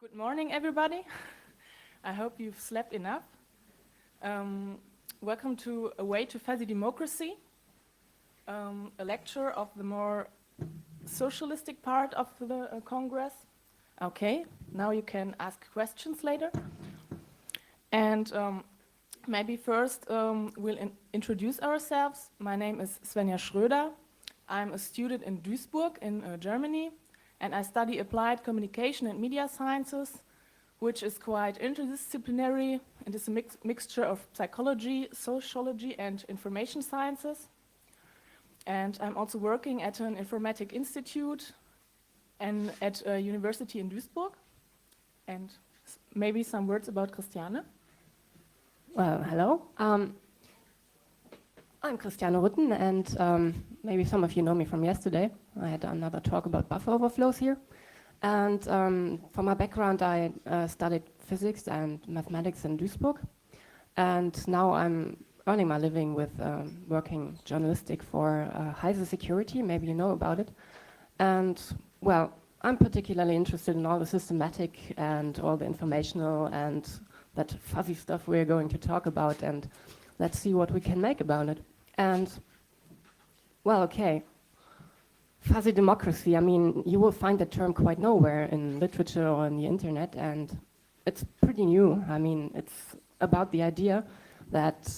Good morning, everybody. I hope you've slept enough. Welcome to A Way to Fuzzy Democracy, a lecture of the more socialistic part of the Congress. Okay, now you can ask questions later. And maybe first we'll introduce ourselves. My name is Svenja Schröder. I'm a student in Duisburg in Germany, and I study applied communication and media sciences, which is quite interdisciplinary and is a mixture of psychology, sociology, and information sciences. And I'm also working at an informatic institute and at a university in Duisburg. And maybe some words about Christiane. Well, hello. I'm Christiane Rutten, and maybe some of you know me from yesterday. I had another talk about buffer overflows here. And for my background, I studied physics and mathematics in Duisburg. And now I'm earning my living with working journalistic for Heise Security. Maybe you know about it. And, well, I'm particularly interested in all the systematic and all the informational and that fuzzy stuff we're going to talk about, and let's see what we can make about it. And, well, okay, fuzzy democracy, I mean, you will find the term quite nowhere in literature or on the internet, and it's pretty new. I mean, it's about the idea that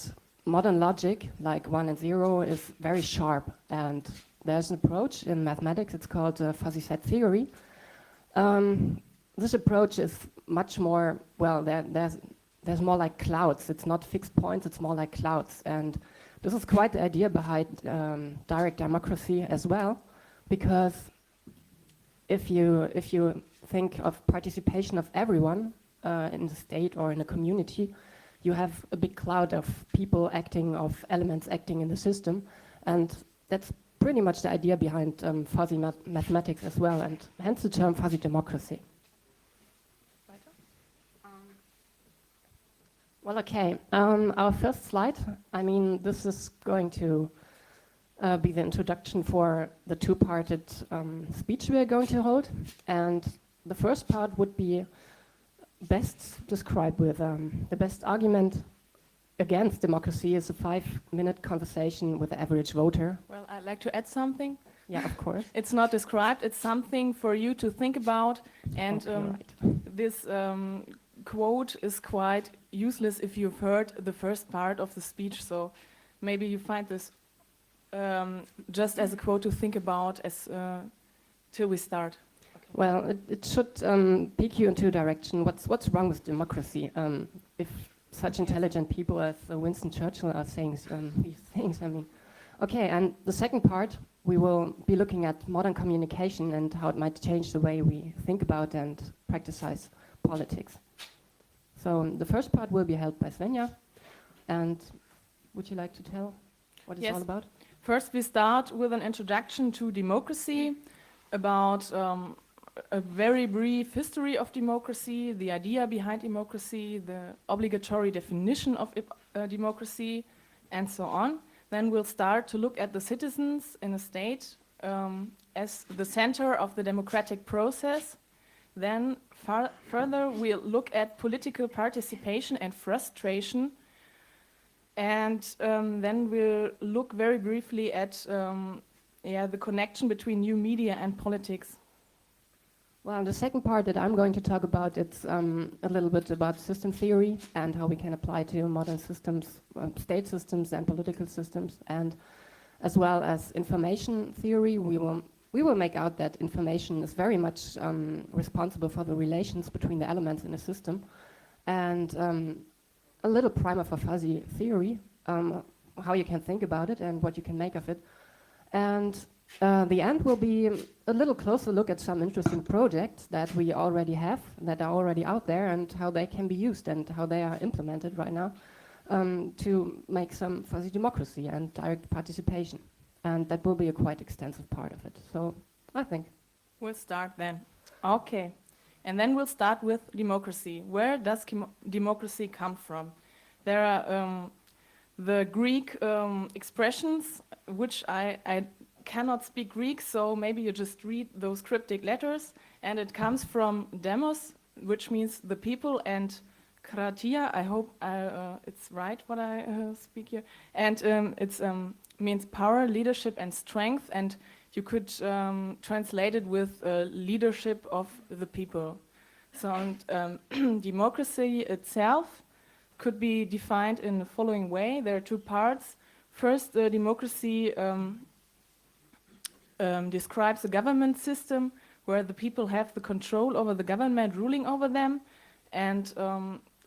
modern logic, like 1 and 0, is very sharp, and there's an approach in mathematics, it's called fuzzy set theory. This approach is much more, well, there's more like clouds. It's not fixed points, it's more like clouds. And this is quite the idea behind direct democracy as well, because if you think of participation of everyone in the state or in a community, you have a big cloud of people acting, of elements acting in the system, and that's pretty much the idea behind fuzzy mathematics as well, and hence the term fuzzy democracy. Well, okay, our first slide, I mean, this is going to be the introduction for the two-parted speech we are going to hold. And the first part would be best described with the best argument against democracy is a 5-minute conversation with the average voter. Well, I'd like to add something. Yeah, of course. It's not described, it's something for you to think about. And Okay, right. this quote is quite useless if you've heard the first part of the speech, so maybe you find this just as a quote to think about as till we start. Okay. Well, it should pick you into a direction. What's wrong with democracy? If such intelligent people as Winston Churchill are saying these things, I mean. Okay, and the second part, we will be looking at modern communication and how it might change the way we think about and practice politics. So the first part will be held by Svenja. And would you like to tell what it's all about? First, we start with an introduction to democracy, about a very brief history of democracy, the idea behind democracy, the obligatory definition of democracy, and so on. Then we'll start to look at the citizens in a state as the center of the democratic process. Then further, we'll look at political participation and frustration. And then we'll look very briefly at the connection between new media and politics. Well, the second part that I'm going to talk about, it's a little bit about system theory and how we can apply to modern systems, state systems and political systems, and as well as information theory. We will make out that information is very much responsible for the relations between the elements in a system, and a little primer for fuzzy theory, how you can think about it and what you can make of it. And the end will be a little closer look at some interesting projects that we already have, that are already out there, and how they can be used and how they are implemented right now to make some fuzzy democracy and direct participation. And that will be a quite extensive part of it. So I think we'll start then. Okay. And then we'll start with democracy. Where does democracy come from? There are the Greek expressions, which I cannot speak Greek, so maybe you just read those cryptic letters. And it comes from demos, which means the people, and kratia, I hope it's right what I speak here, and it means power, leadership, and strength, and you could translate it with leadership of the people. So and, democracy itself could be defined in the following way. There are two parts. First, democracy describes a government system where the people have the control over the government ruling over them. And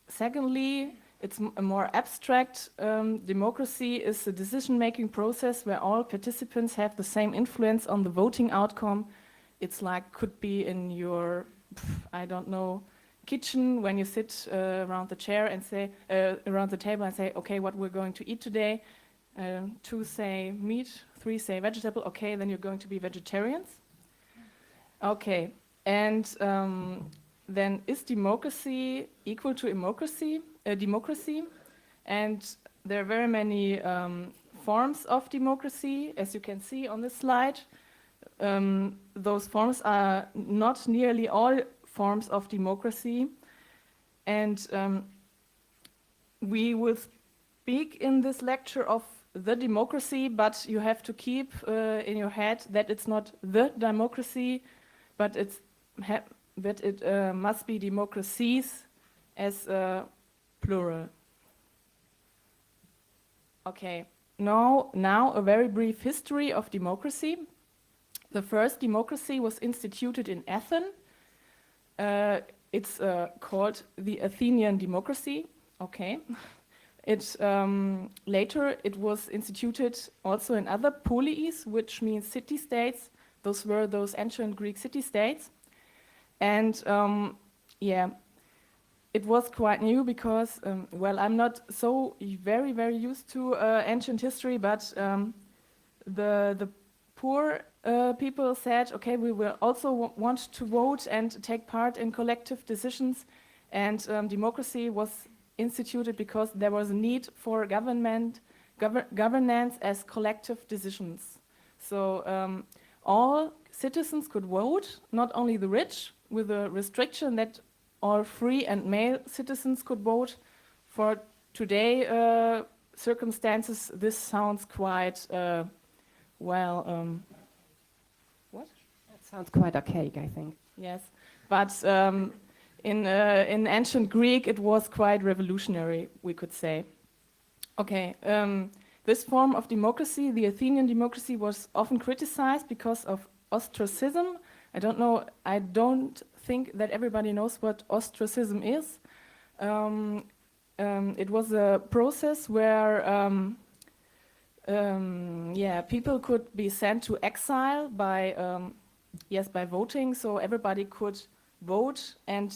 secondly, it's a more abstract democracy is a decision-making process where all participants have the same influence on the voting outcome. It's like, could be in your, I don't know, kitchen when you sit around the chair and say, around the table and say, okay, what we're going to eat today. 2 say meat, 3 say vegetable. Okay, then you're going to be vegetarians. Okay, and then is democracy equal to democracy? And there are very many forms of democracy, as you can see on this slide. Those forms are not nearly all forms of democracy, and we will speak in this lecture of the democracy, but you have to keep in your head that it's not the democracy, but it must be democracies as plural. Okay, now a very brief history of democracy. The first democracy was instituted in Athens. It's called the Athenian democracy. Okay. Later it was instituted also in other polis, which means city-states. Those were those ancient Greek city-states. And yeah, it was quite new because, well, I'm not so very, very used to ancient history, but the poor people said, okay, we will also want to vote and take part in collective decisions. And democracy was instituted because there was a need for governance as collective decisions. So all citizens could vote, not only the rich, with a restriction that all free and male citizens could vote. For today circumstances, this sounds quite, well, what? That sounds quite archaic, I think. Yes, but in ancient Greek, it was quite revolutionary, we could say. Okay, this form of democracy, the Athenian democracy, was often criticized because of ostracism. I don't think that everybody knows what ostracism is. It was a process where people could be sent to exile by voting, so everybody could vote, and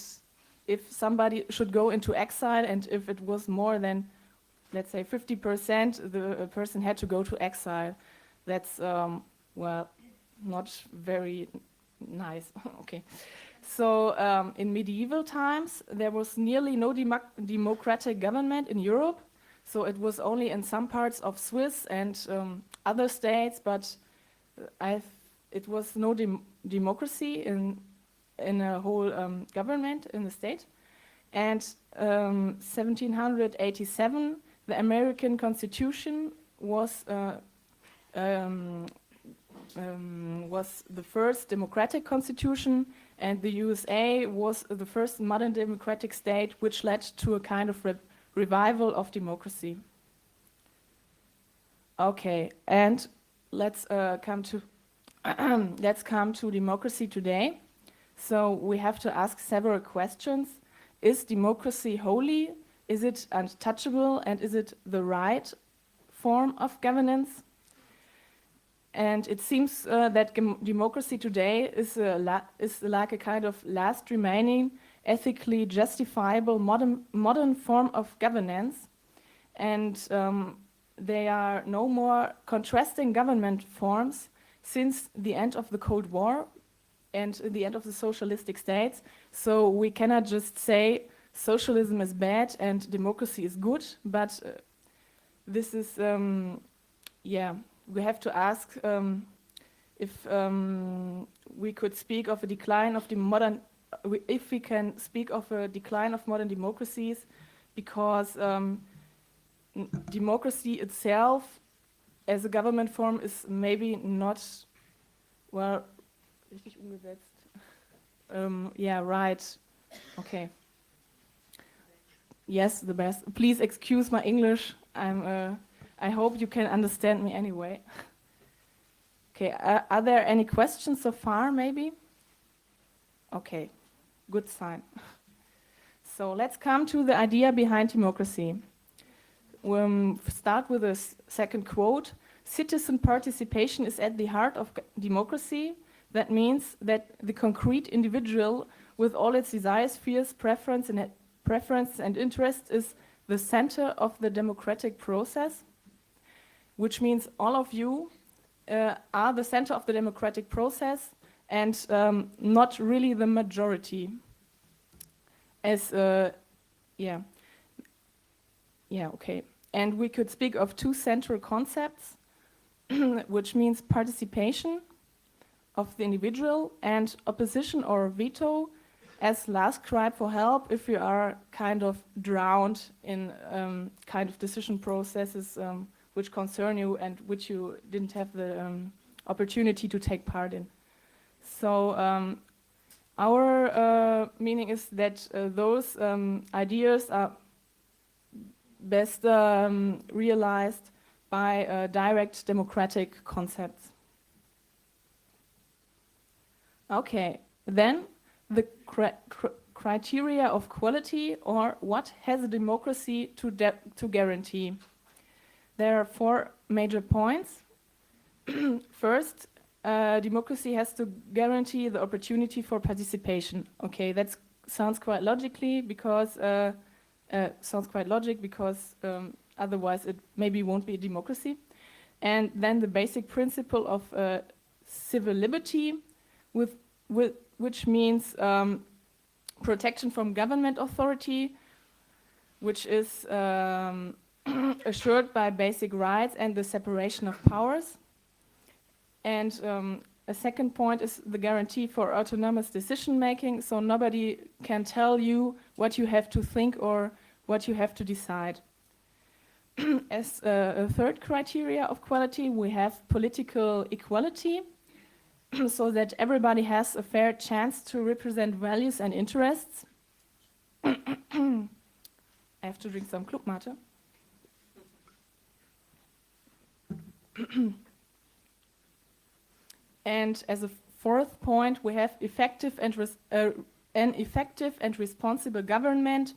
if somebody should go into exile, and if it was more than, let's say, 50%, the person had to go to exile. That's, well, not very nice. Okay. So in medieval times, there was nearly no democratic government in Europe. So it was only in some parts of Swiss and other states, but it was no democracy in a whole government in the state. And 1787, the American Constitution was the first democratic constitution, and the USA was the first modern democratic state, which led to a kind of revival of democracy. Okay, and let's come to democracy today. So we have to ask several questions. Is democracy holy? Is it untouchable? And is it the right form of governance? And it seems that democracy today is like a kind of last remaining, ethically justifiable modern form of governance. And there are no more contrasting government forms since the end of the Cold War and the end of the socialistic states. So we cannot just say socialism is bad and democracy is good, but this is, we have to ask if we could speak of a decline of the modern if we can speak of a decline of modern democracies, because democracy itself as a government form is maybe not, well, richtig umgesetzt. Yeah, right. Okay. Yes, the best. Please excuse my English. I hope you can understand me anyway. Okay, are there any questions so far, maybe? Okay, good sign. So let's come to the idea behind democracy. We'll start with a second quote. Citizen participation is at the heart of democracy. That means that the concrete individual with all its desires, fears, preference and interest is the center of the democratic process, which means all of you are the center of the democratic process and not really the majority. As yeah, okay. And we could speak of two central concepts, which means participation of the individual and opposition or veto as last cry for help if you are kind of drowned in kind of decision processes which concern you and which you didn't have the opportunity to take part in. So our meaning is that those ideas are best realized by direct democratic concepts. Okay, then the criteria of quality, or what has a democracy to guarantee. There are four major points. First, democracy has to guarantee the opportunity for participation. Okay, that sounds quite logically because otherwise it maybe won't be a democracy. And then the basic principle of civil liberty, which means protection from government authority, which is assured by basic rights and the separation of powers. And a second point is the guarantee for autonomous decision making, so nobody can tell you what you have to think or what you have to decide. As a third criteria of quality, we have political equality, so that everybody has a fair chance to represent values and interests. I have to drink some Clubmate. And as a fourth point, we have an effective and responsible government.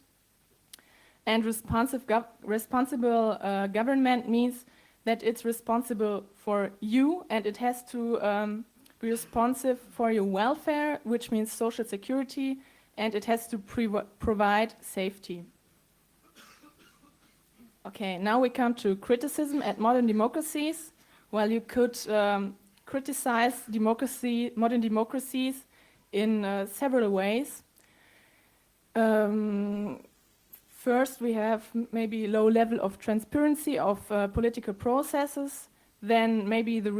And responsible government means that it's responsible for you, and it has to be responsive for your welfare, which means social security, and it has to provide safety. Okay, now we come to criticism at modern democracies. Well, you could criticize modern democracies in several ways. First, we have maybe low level of transparency of political processes. Then maybe the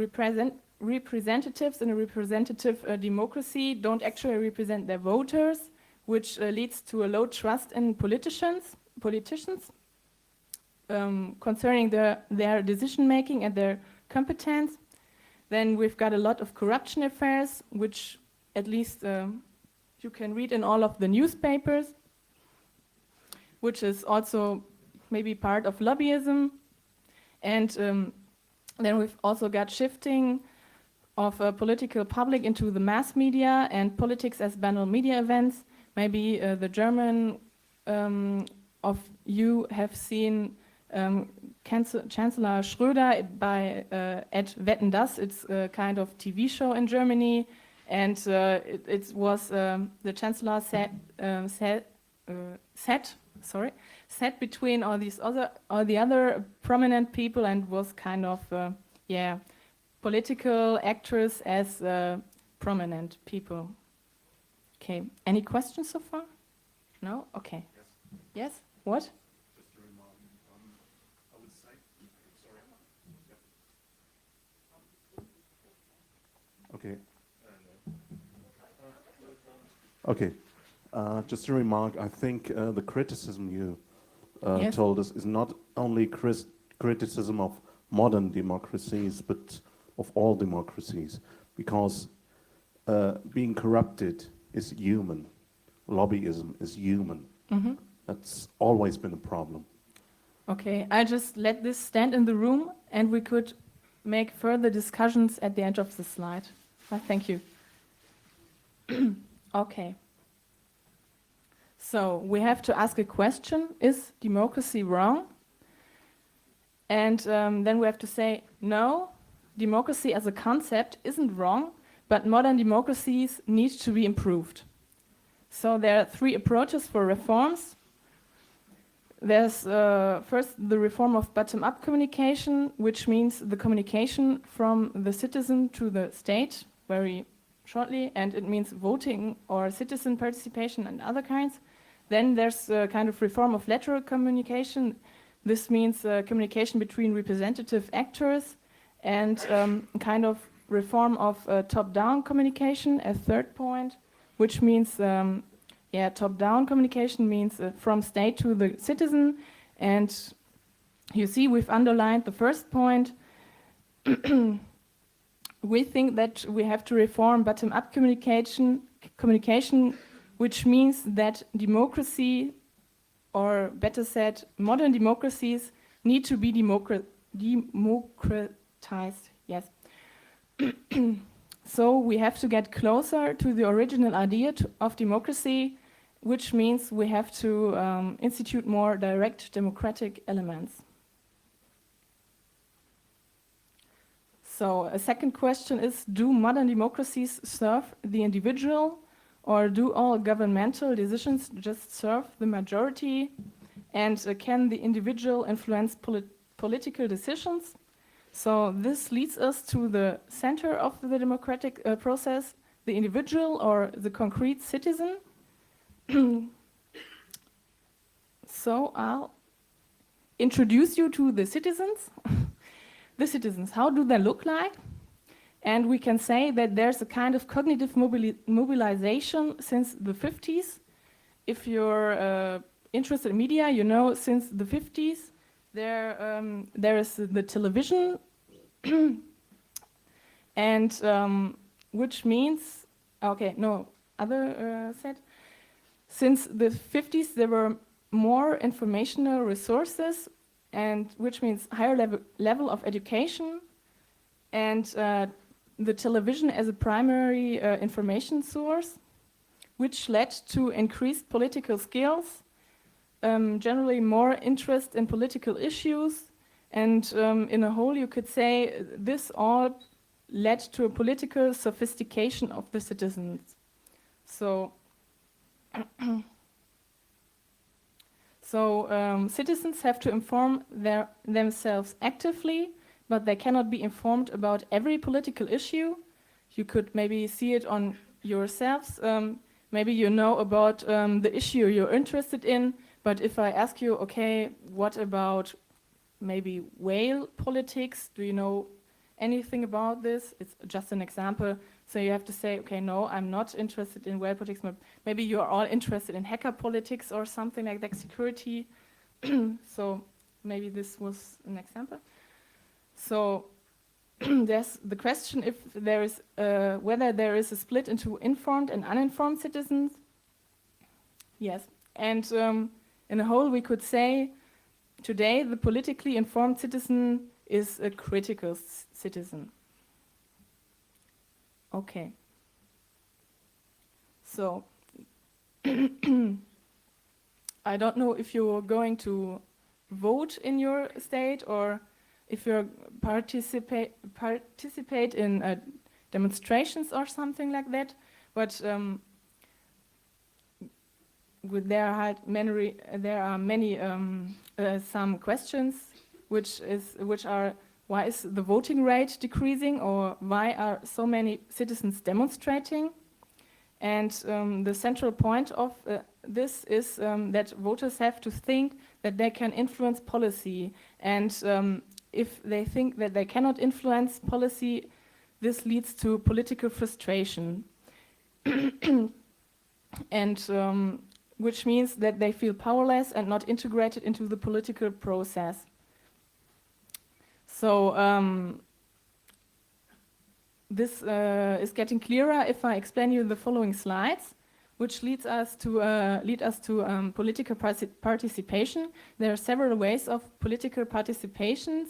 representatives in a representative democracy don't actually represent their voters, which leads to a low trust in politicians concerning their decision making and their competence. Then we've got a lot of corruption affairs, which at least you can read in all of the newspapers, which is also maybe part of lobbyism. And then we've also got shifting of political public into the mass media and politics as banal media events. Maybe the German of you have seen Chancellor Schröder at Wetten, dass. It's a kind of TV show in Germany, and it was the Chancellor sat between all the other prominent people and was kind of political actors as prominent people. Okay, any questions so far? No? Okay. Yes? What? Just a remark. I would say, sorry. Okay. Okay. Just a remark. I think the criticism you Yes. told us is not only criticism of modern democracies, but of all democracies, because being corrupted is human. Lobbyism is human. Mhm. That's always been a problem. Okay, I just let this stand in the room and we could make further discussions at the end of the slide. Thank you. Okay. So we have to ask a question, is democracy wrong? And then we have to say, no, democracy as a concept isn't wrong, but modern democracies need to be improved. So there are three approaches for reforms. There's first the reform of bottom-up communication, which means the communication from the citizen to the state, very shortly, and it means voting or citizen participation and other kinds. Then there's a kind of reform of lateral communication. This means communication between representative actors, and kind of reform of top-down communication, a third point, which means top-down communication means from state to the citizen. And you see, we've underlined the first point. We think that we have to reform bottom-up communication, which means that democracy, or better said, modern democracies need to be democratized. Yes. So we have to get closer to the original idea of democracy, which means we have to institute more direct democratic elements. So a second question is, do modern democracies serve the individual, or do all governmental decisions just serve the majority? And can the individual influence political decisions? So this leads us to the center of the democratic process, the individual or the concrete citizen. So I'll introduce you to the citizens. The citizens, how do they look like? And we can say that there's a kind of cognitive mobilization since the 50s. If you're interested in media, you know since the 50s there is the television, and which means, said, since the 50s there were more informational resources, and which means higher level of education, and the television as a primary information source, which led to increased political skills, generally more interest in political issues, and in a whole you could say this all led to a political sophistication of the citizens. So, citizens have to inform themselves actively, but they cannot be informed about every political issue. You could maybe see it on yourselves. Maybe you know about the issue you're interested in, but if I ask you, okay, what about maybe whale politics? Do you know anything about this? It's just an example. So you have to say, okay, no, I'm not interested in whale politics, but maybe you're all interested in hacker politics or something like that, security. So maybe this was an example. So there's the question if there is whether there is a split into informed and uninformed citizens. Yes, and in a whole we could say today the politically informed citizen is a critical citizen. Okay. So I don't know if you're going to vote in your state or if you participate in demonstrations or something like that, but there are many some questions which are, why is the voting rate decreasing, or why are so many citizens demonstrating? And the central point of this is that voters have to think that they can influence policy, and if they think that they cannot influence policy, this leads to political frustration. and which means that they feel powerless and not integrated into the political process. So this is getting clearer if I explain you the following slides, which lead us to political participation. There are several ways of political participation,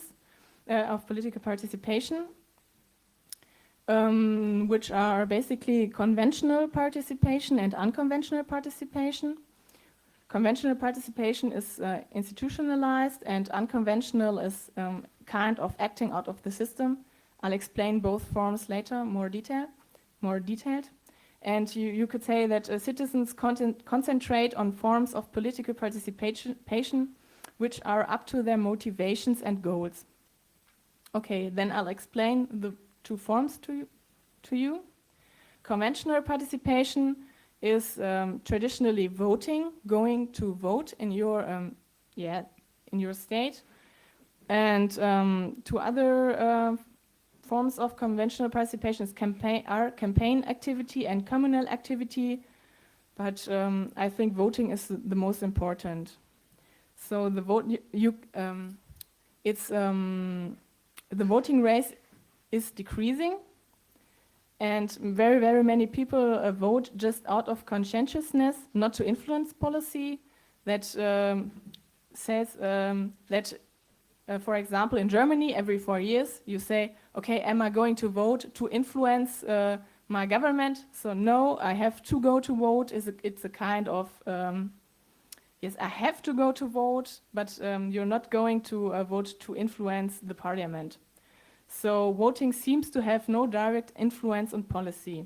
which are basically conventional participation and unconventional participation. Conventional participation is institutionalized, and unconventional is kind of acting out of the system. I'll explain both forms later, more detailed. And you could say that citizens concentrate on forms of political participation which are up to their motivations and goals. Okay, then I'll explain the two forms to you. Conventional participation is traditionally voting, going to vote in your state, and two other forms of conventional participation is campaign activity and communal activity, but I think voting is the most important. So the voting rate is decreasing, and very, very many people vote just out of conscientiousness, not to influence policy. That says that, for example, in Germany, every 4 years, you say, okay, am I going to vote to influence my government? So no, I have to go to vote. It's a kind of, yes, I have to go to vote, but you're not going to vote to influence the parliament. So voting seems to have no direct influence on policy.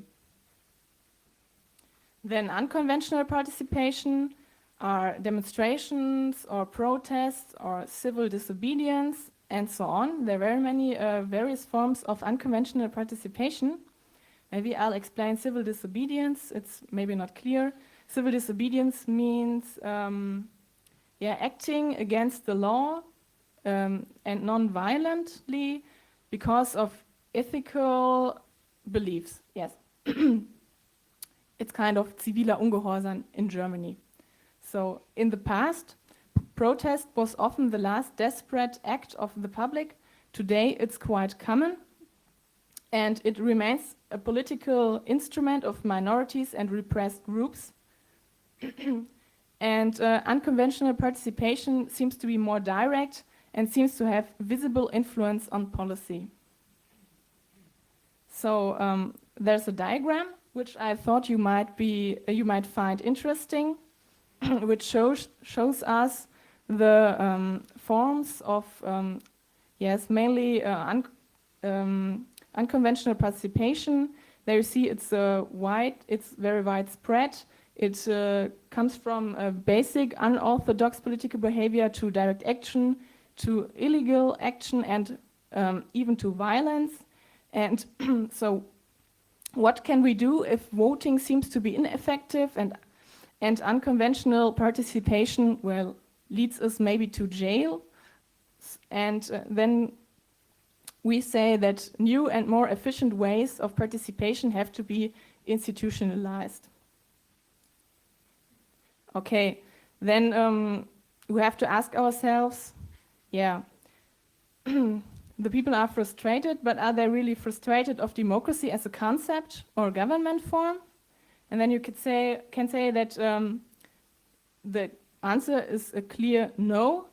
Then unconventional participation are demonstrations or protests or civil disobedience and so on. There are very many various forms of unconventional participation. Maybe I'll explain civil disobedience. It's maybe not clear. Civil disobedience means acting against the law and non-violently because of ethical beliefs. Yes. It's kind of ziviler Ungehorsam in Germany. So in the past, protest was often the last desperate act of the public. Today it's quite common, and it remains a political instrument of minorities and repressed groups. And unconventional participation seems to be more direct and seems to have visible influence on policy. So there's a diagram which I thought you might find interesting, which shows us the forms of mainly unconventional participation. There you see it's very widespread. It comes from basic unorthodox political behavior to direct action, to illegal action, and even to violence. And so what can we do if voting seems to be ineffective and unconventional participation, well, leads us maybe to jail? And then we say that new and more efficient ways of participation have to be institutionalized. Okay, then we have to ask ourselves, the people are frustrated, but are they really frustrated of democracy as a concept or government form? And then you can say that the answer is a clear no,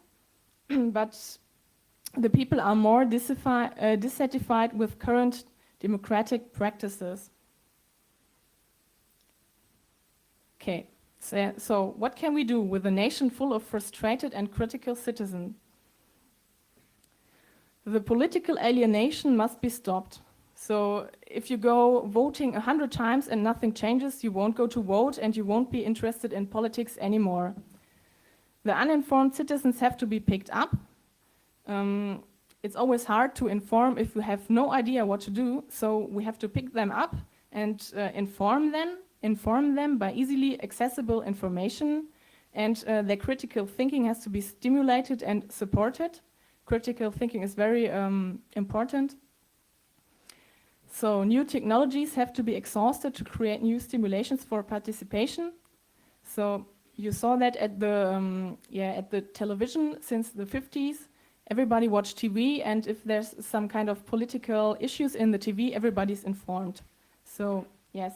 but the people are more dissatisfied with current democratic practices. Okay, so what can we do with a nation full of frustrated and critical citizens? The political alienation must be stopped. So if you go voting 100 times and nothing changes, you won't go to vote and you won't be interested in politics anymore. The uninformed citizens have to be picked up. It's always hard to inform if you have no idea what to do, so we have to pick them up and inform them by easily accessible information, and their critical thinking has to be stimulated and supported. Critical thinking is very important. So new technologies have to be exhausted to create new stimulations for participation. So you saw that at the television since the 50s. Everybody watched TV, and if there's some kind of political issues in the TV, everybody's informed. So yes,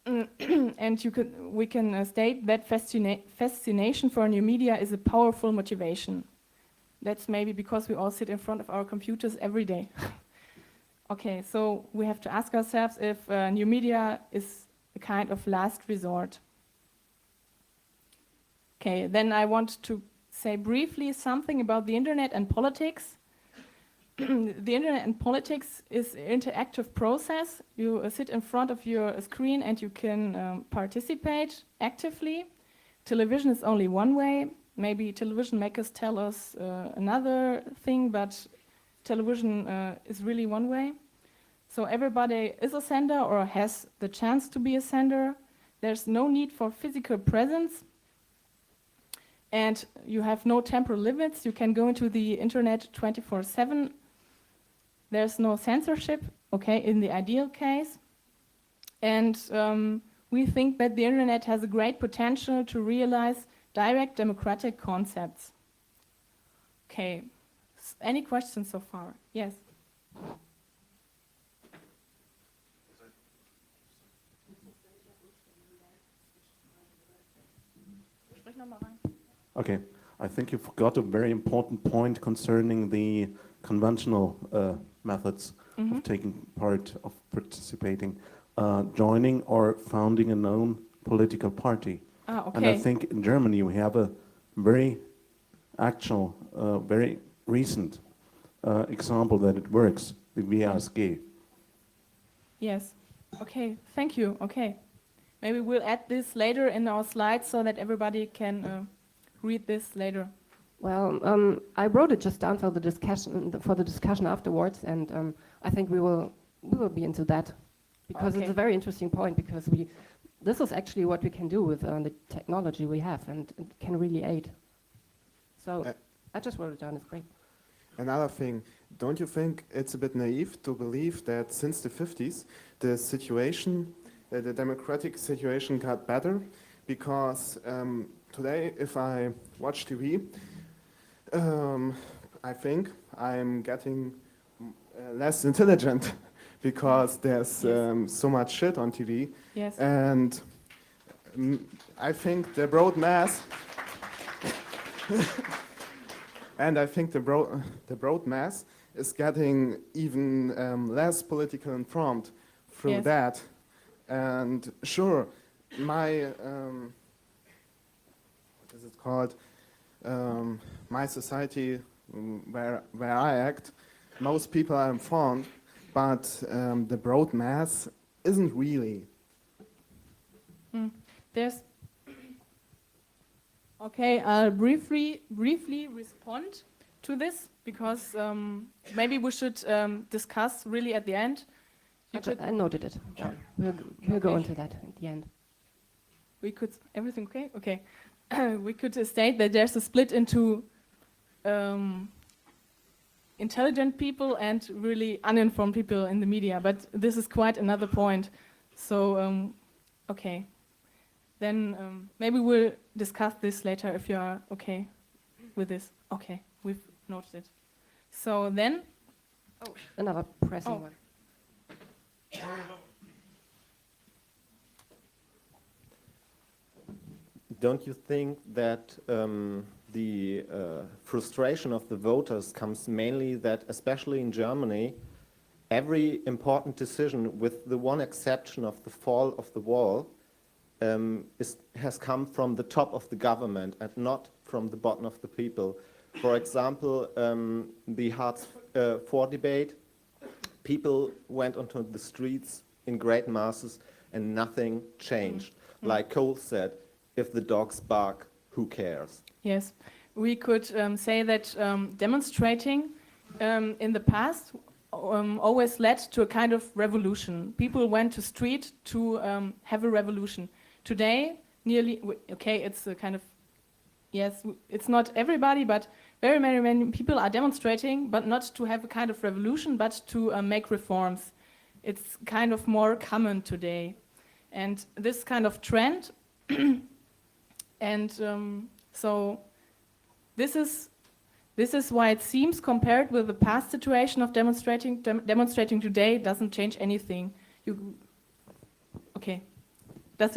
and we can state that fascination for new media is a powerful motivation. That's maybe because we all sit in front of our computers every day. Okay, so we have to ask ourselves if new media is a kind of last resort. Okay, then I want to say briefly something about the internet and politics. The internet and politics is an interactive process. You sit in front of your screen and you can participate actively. Television is only one way. Maybe television makers tell us another thing, but television is really one way. So everybody is a sender or has the chance to be a sender. There's no need for physical presence. And you have no temporal limits. You can go into the internet 24/7. There's no censorship, okay, in the ideal case. And we think that the internet has a great potential to realize direct democratic concepts. Okay, any questions so far? Yes. Okay, I think you forgot a very important point concerning the conventional methods of taking part, of participating, joining or founding a known political party. Ah, okay. And I think in Germany we have a very actual, very recent example that it works, the WASG. Yes. Okay, thank you. Okay. Maybe we'll add this later in our slides so that everybody can read this later. Well, I wrote it just down for the discussion afterwards, and I think we will be into that because Okay. it's a very interesting point. Because this is actually what we can do with the technology we have, and it can really aid. So I just wrote it down. It's great. Another thing, don't you think it's a bit naive to believe that since the 50s, the situation, the democratic situation got better? Because today, if I watch TV, I think I'm getting less intelligent because there's so much shit on TV. Yes. And I think the broad mass, and I think the broad mass is getting even less politically informed through Yes. that. And sure, my what is it called? My society, where I act, most people are informed, but the broad mass isn't really. There's. Okay, I'll briefly respond to this because maybe we should discuss really at the end. I noted it. Yeah. We'll go into that at the end. We could everything okay? Okay. We could state that there's a split into intelligent people and really uninformed people in the media, but this is quite another point. So okay. Then maybe we'll discuss this later if you are okay with this. Okay, we've noted it. So then, Another pressing Oh. one. Don't you think that the frustration of the voters comes mainly that, especially in Germany, every important decision, with the one exception of the fall of the wall, has come from the top of the government and not from the bottom of the people? For example, the Hartz IV debate, people went onto the streets in great masses and nothing changed. Like Cole said, if the dogs bark, who cares? yes, we could say that demonstrating in the past always led to a kind of revolution. People went to street to have a revolution. Today, nearly, okay, it's a kind of, yes, it's not everybody, but very many people are demonstrating, but not to have a kind of revolution, but to make reforms. it's kind of more common today. And this kind of trend, and so this is why it seems, compared with the past situation of demonstrating today, doesn't change anything. Okay. Is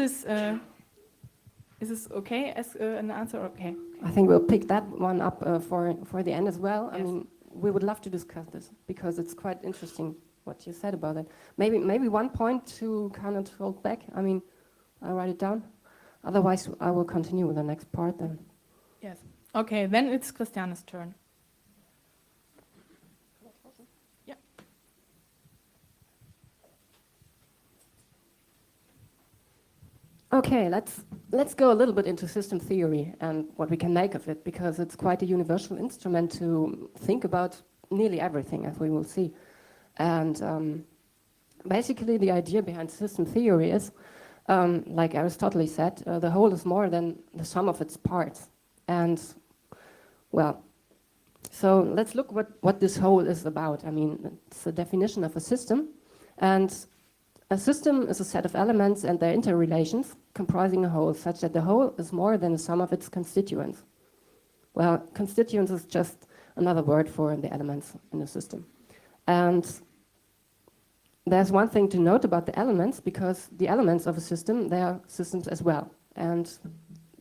this okay as an answer? Okay. I think we'll pick that one up for the end as well. I Yes. mean, we would love to discuss this because it's quite interesting what you said about it. Maybe one point to kind of hold back. I mean, I'll write it down. Otherwise, I will continue with the next part then. Yes. Okay, then it's Christiane's turn. Yeah. Okay, let's go a little bit into system theory and what we can make of it, because it's quite a universal instrument to think about nearly everything, as we will see. And basically, the idea behind system theory is, like Aristotle said, the whole is more than the sum of its parts. And, well, so let's look what this whole is about. I mean, it's a definition of a system, and a system is a set of elements and their interrelations comprising a whole, such that the whole is more than the sum of its constituents. Well, constituents is just another word for the elements in a system. And there's one thing to note about the elements, because the elements of a system, they are systems as well. And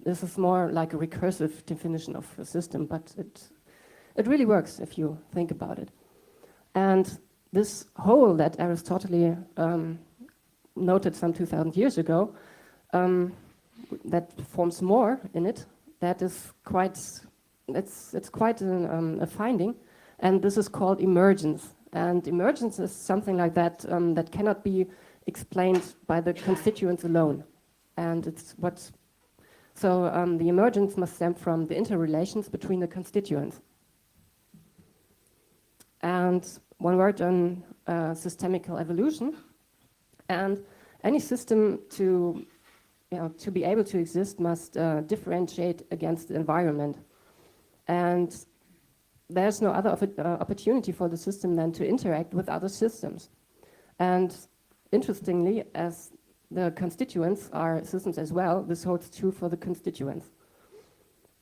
this is more like a recursive definition of a system, but it really works if you think about it. And this whole that Aristotle noted some 2,000 years ago, that forms more in it, that is quite, it's quite a finding, and this is called emergence. And emergence is something like that that cannot be explained by the constituents alone. And it's so the emergence must stem from the interrelations between the constituents. And one word on systemical evolution. And any system to be able to exist must differentiate against the environment. And there's no other opportunity for the system than to interact with other systems. And interestingly, as the constituents are systems as well, this holds true for the constituents.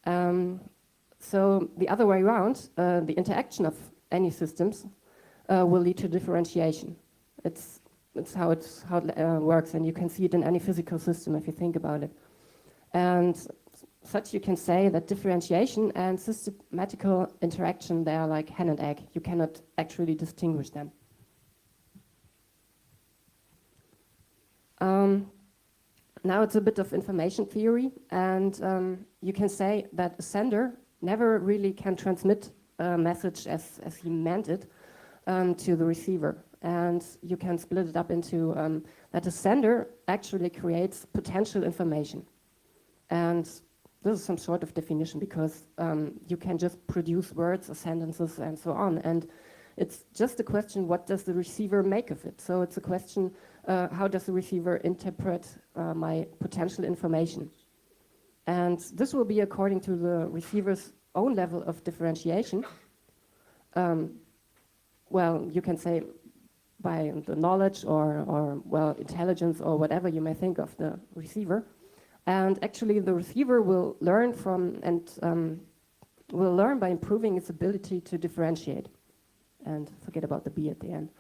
So the other way around, the interaction of any systems will lead to differentiation. It's how it works, and you can see it in any physical system if you think about it. And such you can say that differentiation and systematical interaction, they are like hen and egg. You cannot actually distinguish them. Now it's a bit of information theory, and you can say that a sender never really can transmit a message as he meant it to the receiver. And you can split it up into that a sender actually creates potential information. And this is some sort of definition, because you can just produce words or sentences and so on. And it's just a question, what does the receiver make of it? So it's a question, how does the receiver interpret my potential information? And this will be according to the receiver's own level of differentiation. Well, you can say by the knowledge or well, intelligence or whatever you may think of the receiver. And actually the receiver will learn will learn by improving its ability to differentiate. And forget about the B at the end.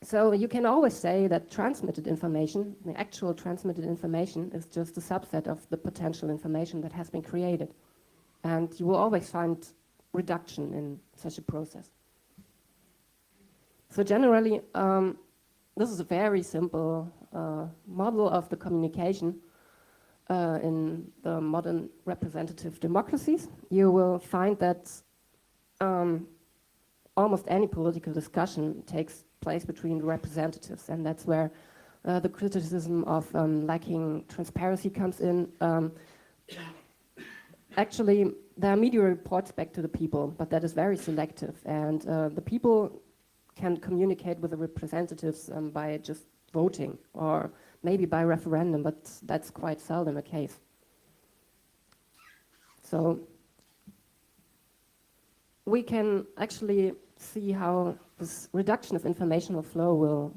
So you can always say that transmitted information, the actual transmitted information, is just a subset of the potential information that has been created. And you will always find reduction in such a process. So generally, this is a very simple model of the communication in the modern representative democracies. You will find that almost any political discussion takes place between the representatives, and that's where the criticism of lacking transparency comes in. Actually, there are media reports back to the people, but that is very selective, and the people can communicate with the representatives by just voting, or maybe by referendum, but that's quite seldom a case. So we can actually see how this reduction of informational flow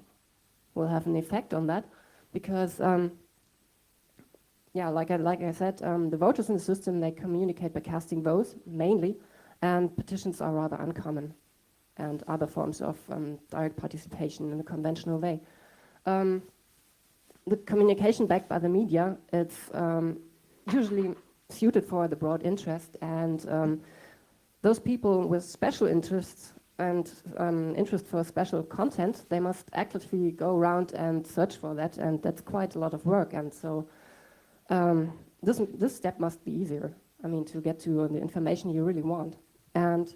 will have an effect on that, because yeah, like I said, the voters in the system, they communicate by casting votes mainly, and petitions are rather uncommon, and other forms of direct participation in a conventional way. The communication backed by the media, it's usually suited for the broad interest, and those people with special interests and interest for special content, they must actively go around and search for that, and that's quite a lot of work. And so this step must be easier, I mean, to get to the information you really want. And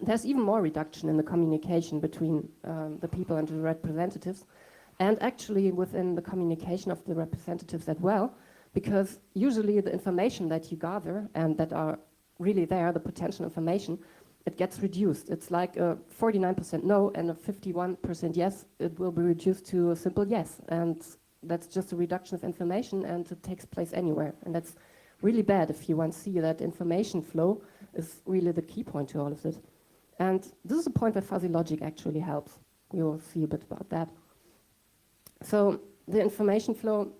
there's even more reduction in the communication between the people and the representatives, and actually within the communication of the representatives as well, because usually the information that you gather and that are really there, the potential information, it gets reduced. It's like a 49% no and a 51% yes. It will be reduced to a simple yes, and that's just a reduction of information, and it takes place anywhere. And that's really bad if you want to see that information flow is really the key point to all of this. And this is a point where fuzzy logic actually helps. We will see a bit about that. So the information flow,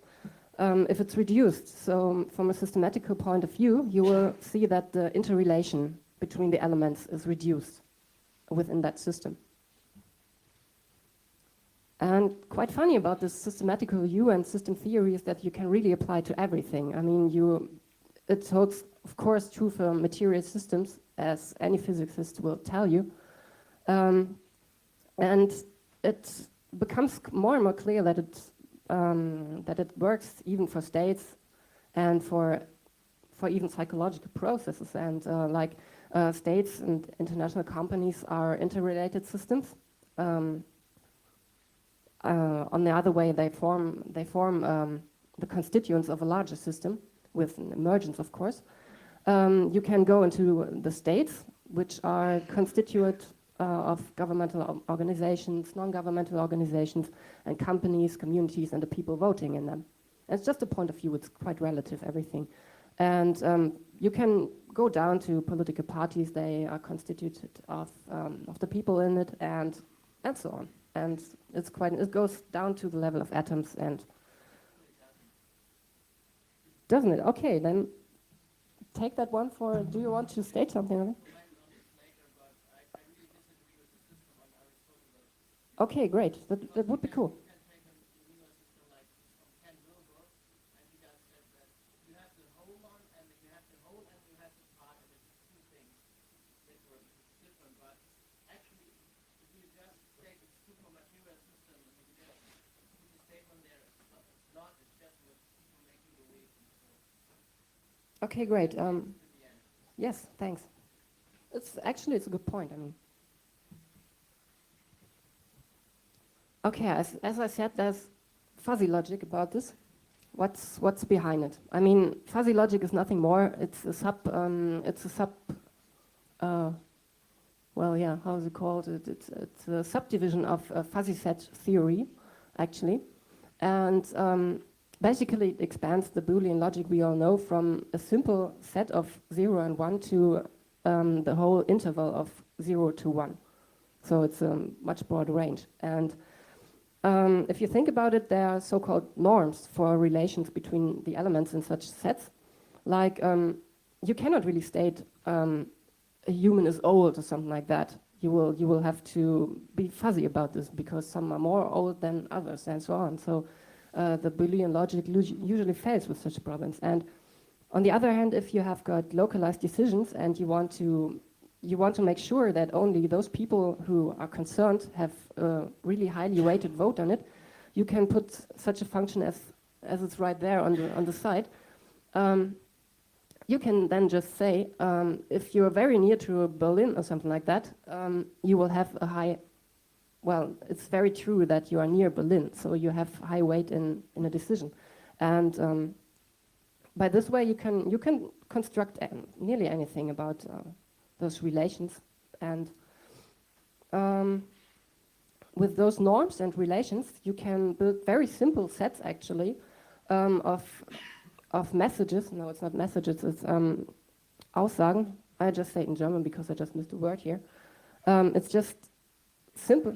if it's reduced, so from a systematical point of view, you will see that the interrelation between the elements is reduced within that system. And quite funny about this systematical view and system theory is that you can really apply to everything. I mean, it holds, of course, true for material systems, as any physicist will tell you. And it becomes more and more clear that it works even for states and for even psychological processes. And states and international companies are interrelated systems. On the other way, they form the constituents of a larger system with an emergence, of course. You can go into the states, which are constituted of governmental organizations, non-governmental organizations, and companies, communities, and the people voting in them. And it's just a point of view, it's quite relative, everything. And you can go down to political parties, they are constituted of the people in it, and so on. And it goes down to the level of atoms, and doesn't it? Okay, then take that one for, do you want to state something on it? Okay, great. That would be cool. Okay, great. Yes, thanks. It's a good point. I mean, okay, as I said, there's fuzzy logic about this. What's behind it? I mean, fuzzy logic is nothing more. It's a well, yeah, how is it called? It's a subdivision of fuzzy set theory, actually, and basically it expands the Boolean logic we all know from a simple set of 0 and 1 to the whole interval of 0 to 1. So it's a much broader range. And if you think about it, there are so-called norms for relations between the elements in such sets. Like, you cannot really state a human is old or something like that. You will have to be fuzzy about this because some are more old than others and so on. So the Boolean logic usually fails with such problems. And on the other hand, if you have got localized decisions and you want to make sure that only those people who are concerned have a really highly weighted vote on it, you can put such a function as it's right there on the side. You can then just say, if you're very near to Berlin or something like that, you will have a high, well, it's very true that you are near Berlin, so you have high weight in a decision. And by this way, you can construct nearly anything about those relations. And with those norms and relations, you can build very simple sets, actually, of messages. No, it's not messages, it's Aussagen. I just say it in German because I just missed a word here. It's just simple.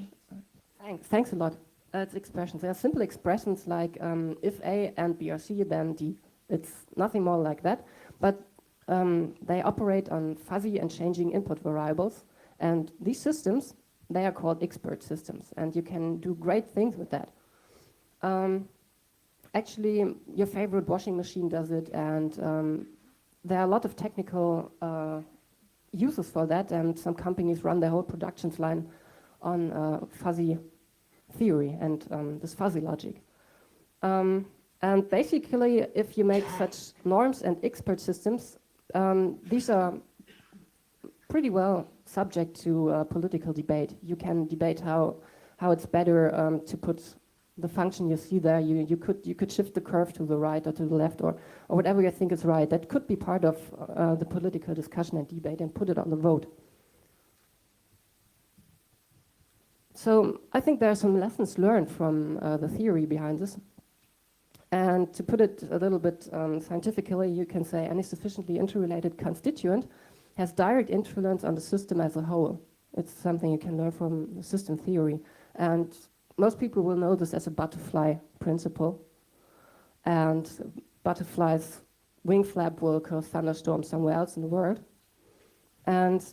Thanks a lot. It's expressions. There are simple expressions like if A and B are C, then D. It's nothing more like that. But they operate on fuzzy and changing input variables. And these systems, they are called expert systems. And you can do great things with that. Actually, your favorite washing machine does it. And there are a lot of technical uses for that. And some companies run their whole production line on fuzzy theory and this fuzzy logic. And basically, if you make such norms and expert systems, these are pretty well subject to political debate. You can debate how it's better to put the function you see there. You could shift the curve to the right or to the left or whatever you think is right. That could be part of the political discussion and debate and put it on the vote. So I think there are some lessons learned from the theory behind this. And to put it a little bit scientifically, you can say any sufficiently interrelated constituent has direct influence on the system as a whole. It's something you can learn from the system theory. And most people will know this as a butterfly principle. And butterflies' wing flap will cause thunderstorms somewhere else in the world. And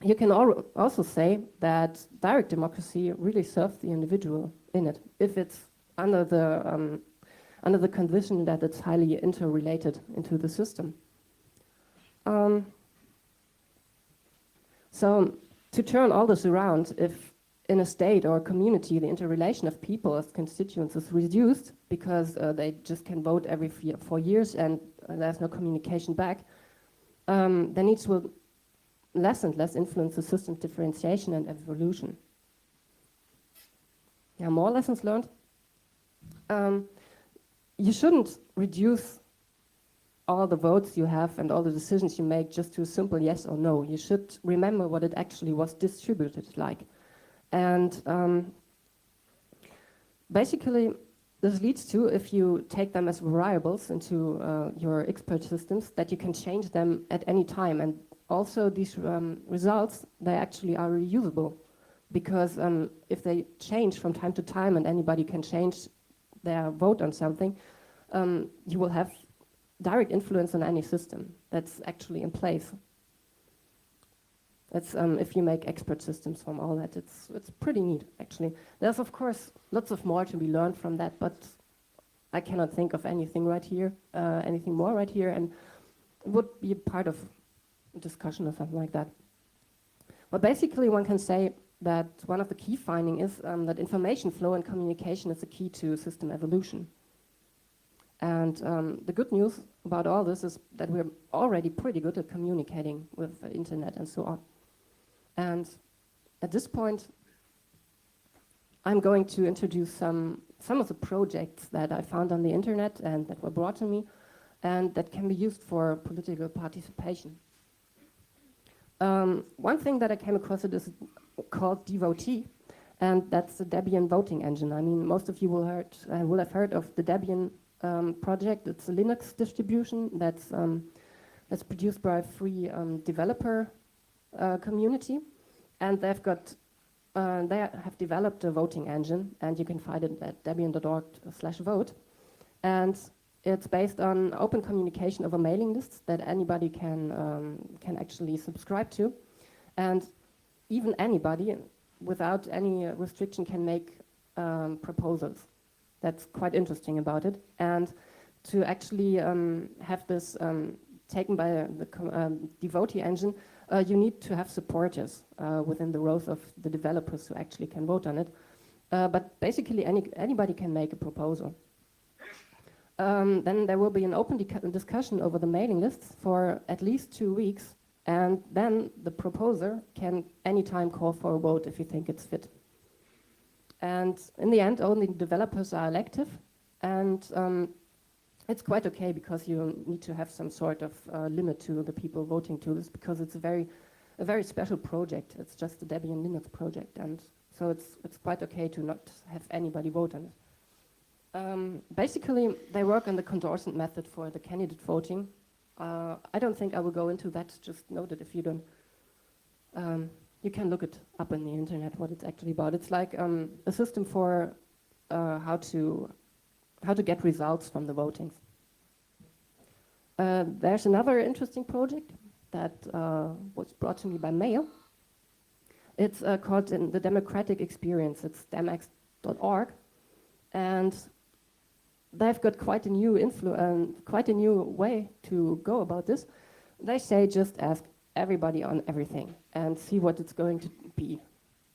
you can also say that direct democracy really serves the individual in it, if it's under the condition that it's highly interrelated into the system. So to turn all this around, if in a state or a community the interrelation of people as constituents is reduced because they just can vote every 4 years and there's no communication back, then it will less and less influence the system's differentiation and evolution. Yeah, more lessons learned. You shouldn't reduce all the votes you have and all the decisions you make just to a simple yes or no. You should remember what it actually was distributed like. And basically, this leads to, if you take them as variables into your expert systems, that you can change them at any time. And also these results, they actually are reusable. Because if they change from time to time and anybody can change their vote on something, you will have direct influence on any system that's actually in place. That's if you make expert systems from all that, it's pretty neat actually. There's of course lots of more to be learned from that, but I cannot think of anything right here, anything more right here, and it would be part of a discussion or something like that. But basically one can say that one of the key findings is that information flow and communication is the key to system evolution. And the good news about all this is that we're already pretty good at communicating with the internet and so on. And at this point, I'm going to introduce some of the projects that I found on the internet and that were brought to me and that can be used for political participation. One thing that I came across it is called Devotee, and that's the Debian voting engine. I mean, most of you will have heard of the Debian project. It's a Linux distribution that's produced by a free developer community, and they have developed a voting engine, and you can find it at debian.org/vote. And it's based on open communication over mailing lists that anybody can actually subscribe to, and even anybody without any restriction can make proposals. That's quite interesting about it. And to actually have this taken by the devotee engine, you need to have supporters within the rows of the developers who actually can vote on it. But basically anybody can make a proposal. Then there will be an open discussion over the mailing lists for at least 2 weeks, and then the proposer can anytime call for a vote if you think it's fit. And in the end, only developers are elective, and it's quite okay because you need to have some sort of limit to the people voting to this, because it's a very special project. It's just a Debian Linux project, and so it's quite okay to not have anybody vote on it. Basically, they work on the condorcet method for the candidate voting. I don't think I will go into that, just note it if you don't You can look it up in the internet what it's actually about. It's like a system for how to get results from the votings. There's another interesting project that was brought to me by mail. It's called the Democratic Experience. It's demx.org, and they've got quite a new way to go about this. They say just ask everybody on everything and see what it's going to be.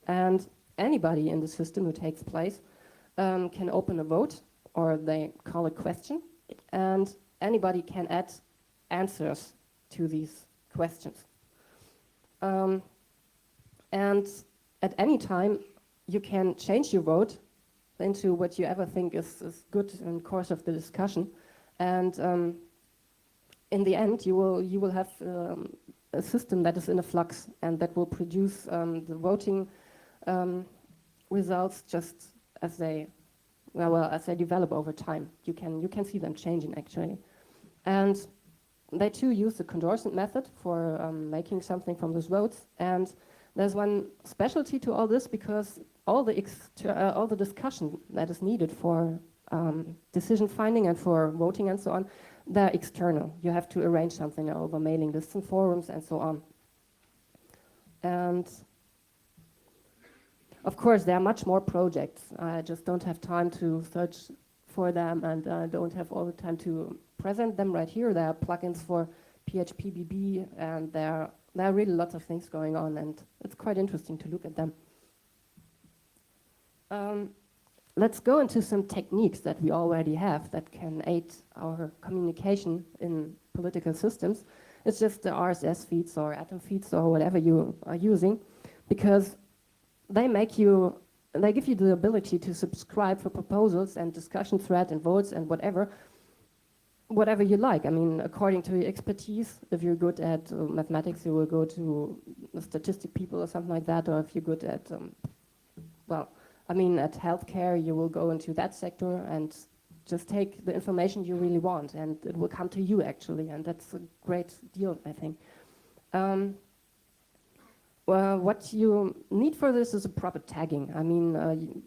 And anybody in the system who takes place can open a vote, or they call a question, and anybody can add answers to these questions. And at any time, you can change your vote into what you ever think is good in the course of the discussion. And in the end, you will have a system that is in a flux and that will produce the voting results just as they develop over time. You can see them changing actually. And they too use the Condorcet method for making something from those votes. And there's one specialty to all this, because all the discussion that is needed for decision finding and for voting and so on, they're external. You have to arrange something over mailing lists and forums and so on. And of course, there are much more projects. I just don't have time to search for them, and I don't have all the time to present them right here. There are plugins for PHPBB, and there are really lots of things going on, and it's quite interesting to look at them. Let's go into some techniques that we already have that can aid our communication in political systems. It's just the RSS feeds or atom feeds or whatever you are using, because they give you the ability to subscribe for proposals and discussion thread and votes and whatever you like. I mean, according to your expertise, if you're good at mathematics, you will go to statistic people or something like that, or if you're good at, at healthcare, you will go into that sector and just take the information you really want, and it will come to you actually, and that's a great deal, I think. Well, what you need for this is a proper tagging. I mean,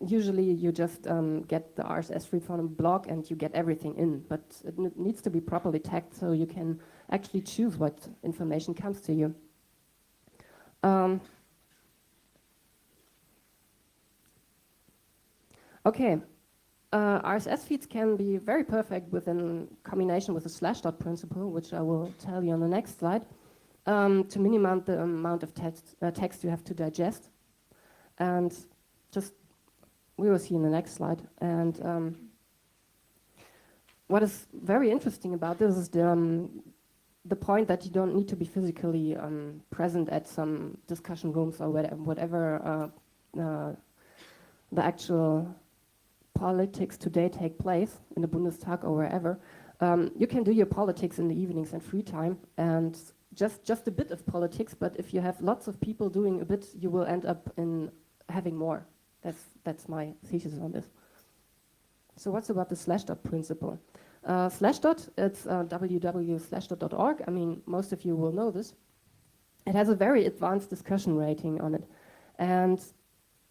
usually you just get the RSS feed from a blog and you get everything in, but it needs to be properly tagged so you can actually choose what information comes to you. Okay, RSS feeds can be very perfect within combination with the slashdot principle, which I will tell you on the next slide, to minimize the amount of text you have to digest. And we will see in the next slide. And what is very interesting about this is the point that you don't need to be physically present at some discussion rooms or whatever the actual politics today take place in the Bundestag or wherever. You can do your politics in the evenings and free time, and just a bit of politics, but if you have lots of people doing a bit, you will end up in having more. That's my thesis on this. So what's about the slashdot principle? Slashdot, it's www.slashdot.org. I mean, most of you will know this. It has a very advanced discussion rating on it. And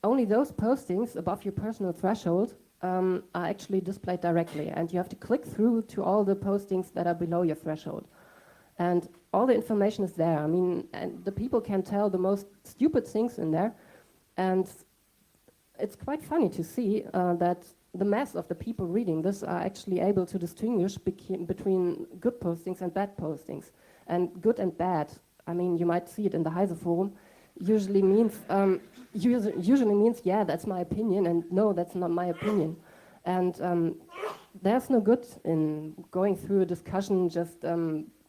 only those postings above your personal threshold are actually displayed directly. And you have to click through to all the postings that are below your threshold. And all the information is there. I mean, and the people can tell the most stupid things in there. And it's quite funny to see that the mass of the people reading this are actually able to distinguish between good postings and bad postings. And good and bad, I mean, you might see it in the Heise forum, usually means, yeah, that's my opinion, and no, that's not my opinion. And there's no good in going through a discussion just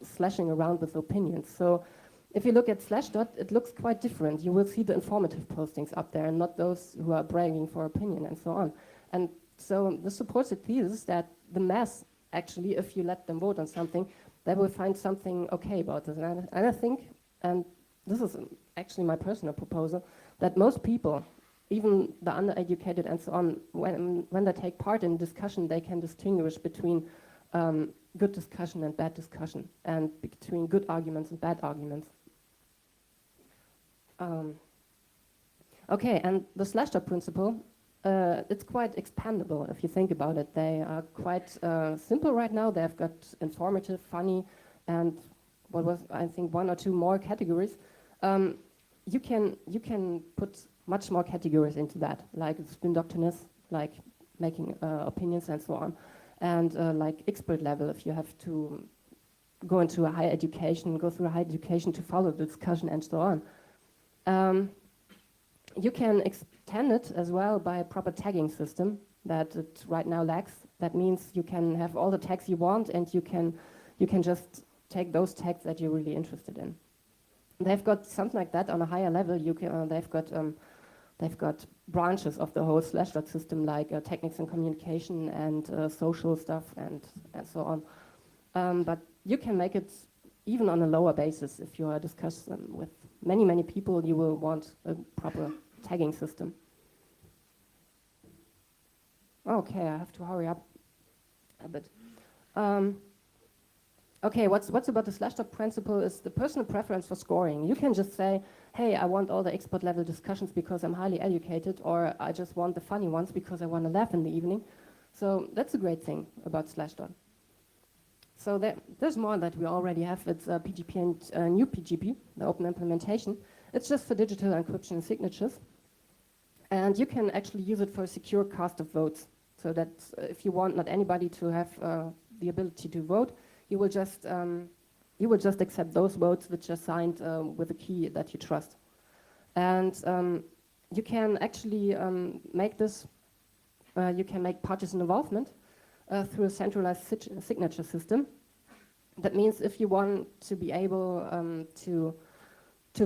slashing around with opinions. So if you look at Slashdot, it looks quite different. You will see the informative postings up there and not those who are bragging for opinion and so on. And so this supports the thesis that the mass, actually, if you let them vote on something, they will find something okay about this. And I think, and this is actually my personal proposal, that most people, even the undereducated and so on, when they take part in discussion, they can distinguish between good discussion and bad discussion, and between good arguments and bad arguments. Okay, and the Slashdot principle, it's quite expandable if you think about it. They are quite simple right now. They've got informative, funny, and what was, I think, one or two more categories. You can put much more categories into that, like spin doctrinist, like making opinions and so on, and like expert level if you have to go into a higher education, go through a higher education to follow the discussion and so on. You can extend it as well by a proper tagging system that it right now lacks. That means you can have all the tags you want, and you can just take those tags that you're really interested in. They've got something like that on a higher level. They've got branches of the whole Slashdot system, like techniques and communication and social stuff and so on. But you can make it even on a lower basis. If you are discussing with many people, you will want a proper tagging system. Okay, I have to hurry up a bit. Okay, what's about the Slashdot principle is the personal preference for scoring. You can just say, hey, I want all the expert level discussions because I'm highly educated, or I just want the funny ones because I want to laugh in the evening. So that's a great thing about Slashdot. So there's more that we already have. It's PGP and new PGP, the open implementation. It's just for digital encryption and signatures. And you can actually use it for a secure cast of votes. So that if you want not anybody to have the ability to vote, you will just accept those votes which are signed with a key that you trust. And you can actually make this, you can make partisan involvement through a centralized signature system. That means if you want to be able to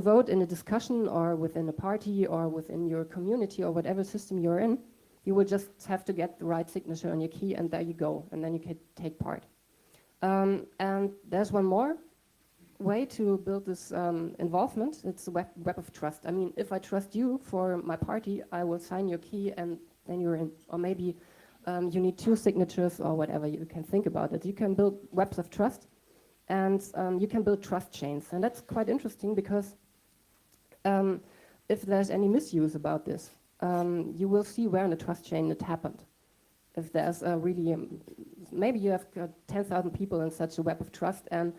vote in a discussion or within a party or within your community or whatever system you're in, you will just have to get the right signature on your key, and there you go, and then you can take part. And there's one more way to build this involvement. It's a web of trust. I mean, if I trust you for my party, I will sign your key and then you're in. Or maybe you need 2 signatures or whatever, you can think about it. You can build webs of trust, and you can build trust chains. And that's quite interesting because if there's any misuse about this, you will see where in the trust chain it happened. If there's a really, maybe you have 10,000 people in such a web of trust, and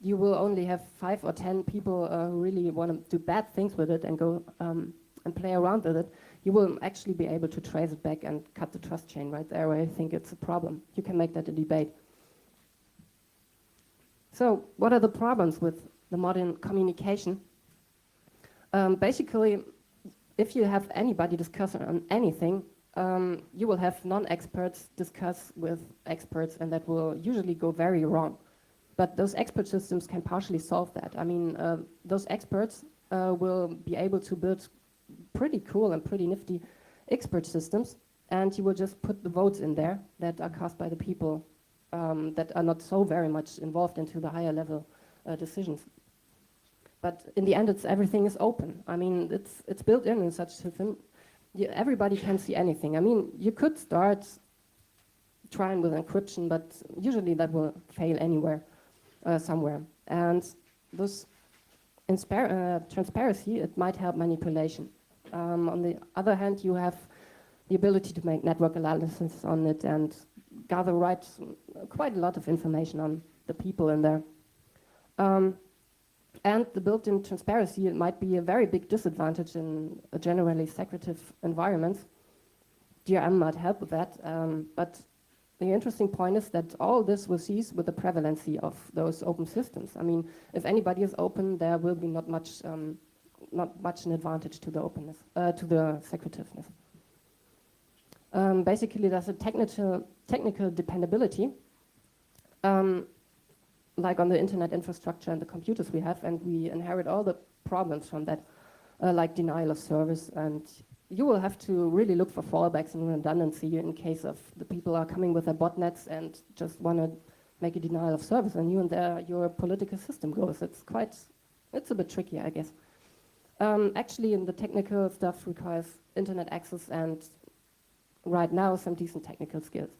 you will only have 5 or 10 people who really want to do bad things with it and go and play around with it, you will actually be able to trace it back and cut the trust chain right there where I think it's a problem. You can make that a debate. So what are the problems with the modern communication? Basically, if you have anybody discussing on anything, you will have non-experts discuss with experts, and that will usually go very wrong. But those expert systems can partially solve that. I mean, those experts will be able to build pretty cool and pretty nifty expert systems, and you will just put the votes in there that are cast by the people that are not so very much involved into the higher level decisions. But in the end, everything is open. I mean, it's built in such a system. Everybody can see anything. I mean, you could start trying with encryption, but usually that will fail anywhere, somewhere. And this transparency, it might help manipulation. On the other hand, you have the ability to make network analysis on it and gather quite a lot of information on the people in there. And the built-in transparency, it might be a very big disadvantage in a generally secretive environment. DRM might help with that, but the interesting point is that all this will cease with the prevalency of those open systems. I mean, if anybody is open, there will be not much an advantage to the openness, to the secretiveness. Basically, there's a technical dependability, like on the internet infrastructure and the computers we have, and we inherit all the problems from that, like denial of service, and you will have to really look for fallbacks and redundancy in case of the people are coming with their botnets and just want to make a denial of service, and your political system goes. It's a bit tricky, I guess. Actually, the technical stuff requires internet access and right now some decent technical skills.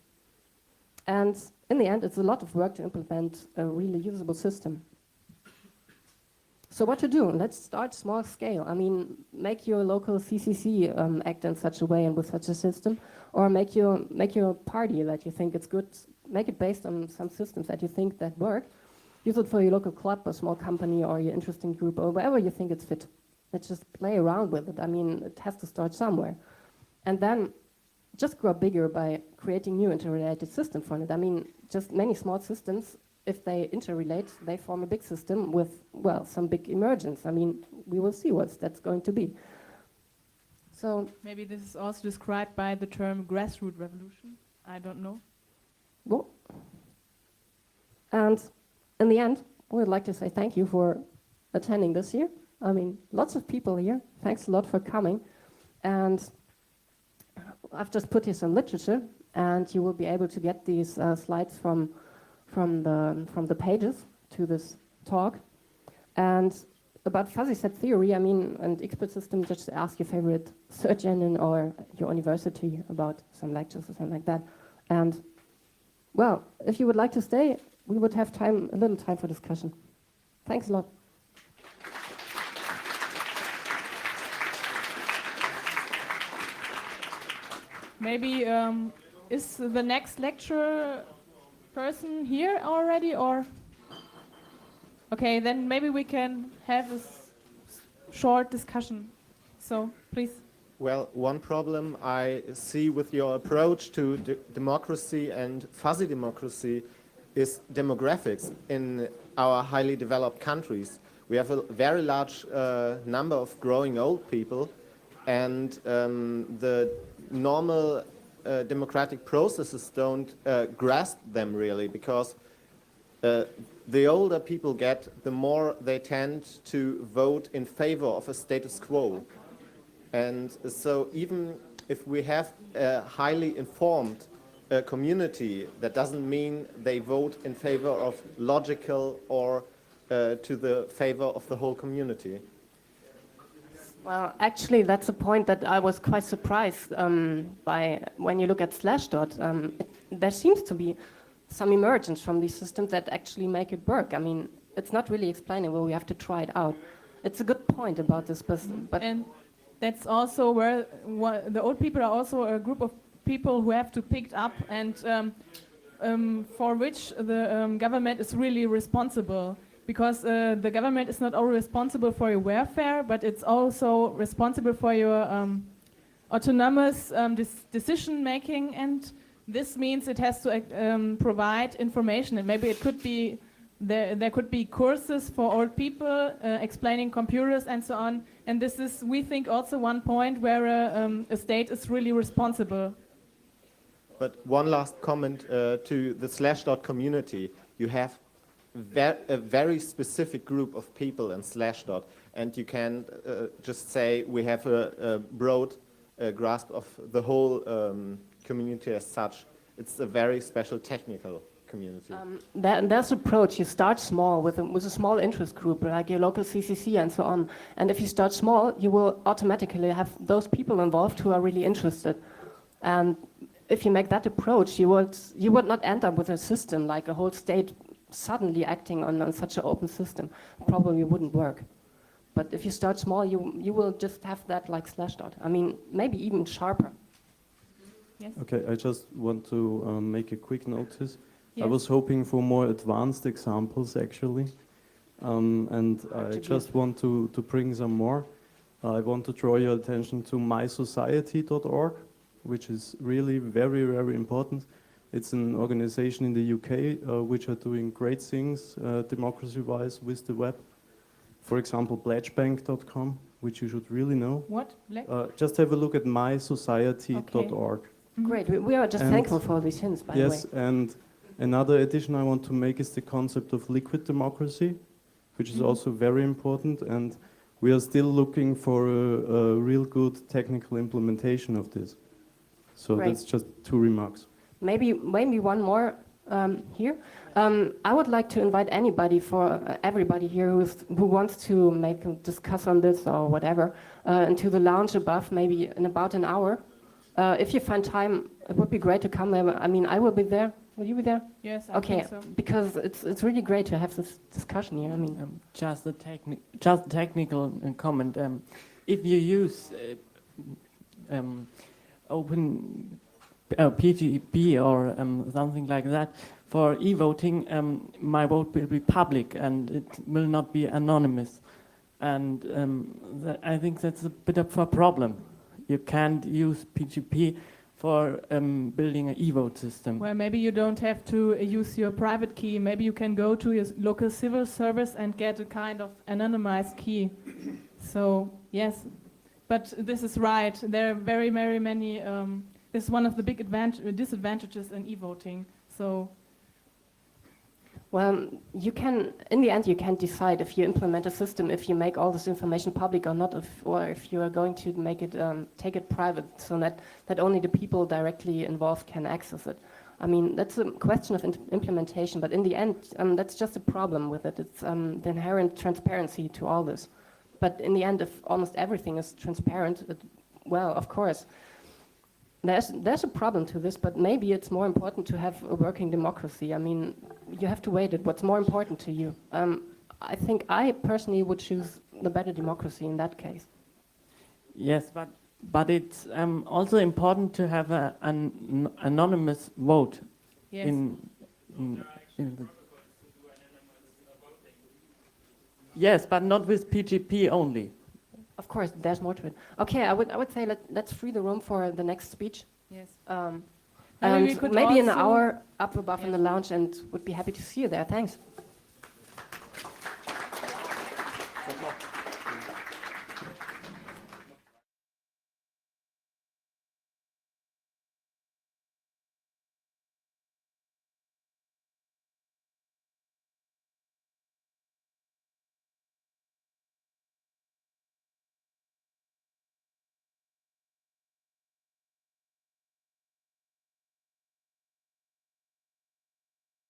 And in the end, it's a lot of work to implement a really usable system. So what to do? Let's start small scale. I mean, make your local CCC act in such a way and with such a system, or make your party that you think it's good. Make it based on some systems that you think that work. Use it for your local club or small company or your interesting group or wherever you think it's fit. Let's just play around with it. I mean, it has to start somewhere, and then just grow bigger by creating new interrelated systems for it. I mean, just many small systems. If they interrelate, they form a big system with, well, some big emergence. I mean, we will see what that's going to be. So Maybe this is also described by the term grassroots revolution. I don't know. well, and in the end, I would like to say thank you for attending this year. I mean, lots of people here. Thanks a lot for coming. And I've just put here some literature, and you will be able to get these slides from the pages to this talk. And about fuzzy set theory, I mean, and expert system, just ask your favorite search engine or your university about some lectures or something like that. And well, if you would like to stay, we would have time, a little time for discussion. Thanks a lot. Maybe is the next lecture person here already, or? Okay, then maybe we can have a short discussion. So, please. Well, one problem I see with your approach to democracy and fuzzy democracy is demographics in our highly developed countries. We have a very large number of growing old people, and the normal democratic processes don't grasp them really, because the older people get, the more they tend to vote in favor of a status quo. And so even if we have a highly informed community, that doesn't mean they vote in favor of logical or to the favor of the whole community. Well, actually, that's a point that I was quite surprised by when you look at Slashdot. There seems to be some emergence from these systems that actually make it work. I mean, it's not really explainable. We have to try it out. It's a good point about this, but And that's also where the old people are also a group of people who have to pick up and for which the government is really responsible. Because the government is not only responsible for your welfare, but it's also responsible for your autonomous decision making, and this means it has to provide information. And maybe it could be there could be courses for old people explaining computers and so on. And this is, we think, also one point where a state is really responsible. But one last comment to the Slashdot community. You have a very specific group of people in Slashdot, and you can just say we have a broad grasp of the whole community as such. It's a very special technical community. There's an approach. You start small with a small interest group, like your local CCC and so on. And if you start small, you will automatically have those people involved who are really interested. And if you make that approach, you would not end up with a system like a whole state suddenly acting on such an open system. Probably wouldn't work. But if you start small, you will just have that like Slashdot. I mean, maybe even sharper. Yes. Okay, I just want to make a quick notice. Yes. I was hoping for more advanced examples, actually. And I just want to bring some more. I want to draw your attention to mysociety.org, which is really very, very important. It's an organization in the UK which are doing great things democracy-wise with the web. For example, pledgebank.com, which you should really know. What? Just have a look at mysociety.org. Great. We are just thankful for these hints, by the way. Yes, and another addition I want to make is the concept of liquid democracy, which is also very important, and we are still looking for a real good technical implementation of this. So Great. that's just 2 remarks. Maybe one more here. I would like to invite anybody, for everybody here who wants to discuss on this or whatever, into the lounge above, maybe in about an hour. If you find time, it would be great to come there. I mean, I will be there. will you be there? Yes, I Okay, think so. because it's really great to have this discussion here. I mean, Just a technical comment. If you use open PGP or something like that for e-voting, my vote will be public and it will not be anonymous. And I think that's a bit of a problem. You can't use PGP for building an e-vote system. Well, maybe you don't have to use your private key. Maybe you can go to your local civil service and get a kind of anonymized key. So, yes, but this is right. There are very, very many. This is one of the big disadvantages in e-voting. So, well, you can, in the end, you can decide if you implement a system, if you make all this information public or not, or if you are going to make it, take it private, so that only the people directly involved can access it. I mean, that's a question of implementation, but in the end, that's just a problem with it. It's the inherent transparency to all this. But in the end, if almost everything is transparent, well, of course, there's a problem to this, but maybe it's more important to have a working democracy. I mean, you have to weigh it. What's more important to you? I think I personally would choose the better democracy in that case. Yes, but it's also important to have an anonymous vote. yes. In the yes, but not with PGP only. Of course, there's more to it. Okay, I would say let's free the room for the next speech. Yes. And Maybe we could maybe in an also- hour up above in the lounge, and would be happy to see you there. Thanks.